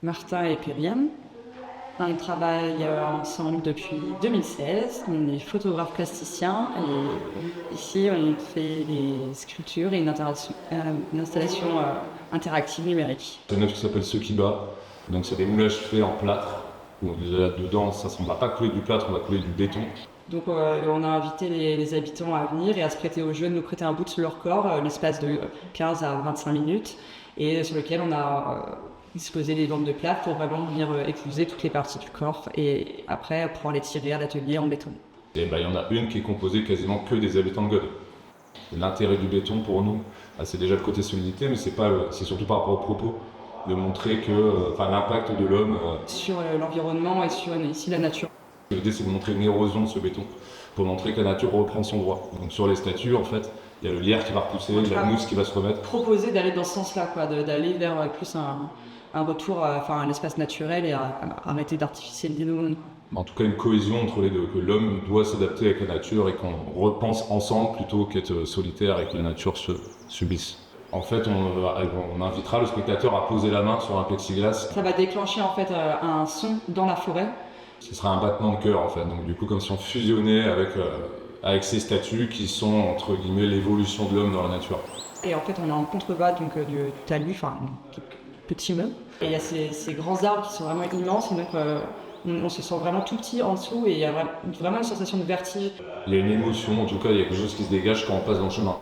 Martin et Périam. On travaille ensemble depuis 2016. On est photographe plasticien et ici on fait des sculptures et une installation interactive numérique. C'est une œuvre qui s'appelle Sekiba. Donc c'est des moulages faits en plâtre. Donc dedans, on ne va pas couler du plâtre, on va couler du béton. Donc on a invité les habitants à venir et à se prêter au jeu, de nous prêter un bout de leur corps, l'espace de 15 à 25 minutes, et sur lequel on a disposé des bandes de plâtre pour vraiment venir éclouser toutes les parties du corps et après pouvoir les tirer à l'atelier en béton. Et il y en a une qui est composée quasiment que des habitants de God. L'intérêt du béton pour nous, c'est déjà le côté solidité, mais c'est surtout par rapport au propos, de montrer que l'impact de l'homme sur l'environnement et sur ici la nature. L'idée c'est de montrer une érosion de ce béton, pour montrer que la nature reprend son droit. Donc sur les statues, en fait, il y a le lierre qui va repousser, la mousse qui va se remettre. Proposer d'aller dans ce sens-là, d'aller vers plus un retour à l'espace naturel et à arrêter d'artificialiser le monde. En tout cas, une cohésion entre les deux, que l'homme doit s'adapter avec la nature et qu'on repense ensemble plutôt qu'être solitaire et que la nature se subisse. En fait, on invitera le spectateur à poser la main sur un plexiglas. Ça va déclencher en fait un son dans la forêt. Ce sera un battement de cœur en fait, donc du coup comme si on fusionnait avec ces statues qui sont entre guillemets l'évolution de l'homme dans la nature. Et en fait on est en contrebas donc du talus, petit immeuble. Et il y a ces grands arbres qui sont vraiment immenses et donc on se sent vraiment tout petit en dessous et il y a vraiment une sensation de vertige. Il y a une émotion, en tout cas il y a quelque chose qui se dégage quand on passe dans le chemin.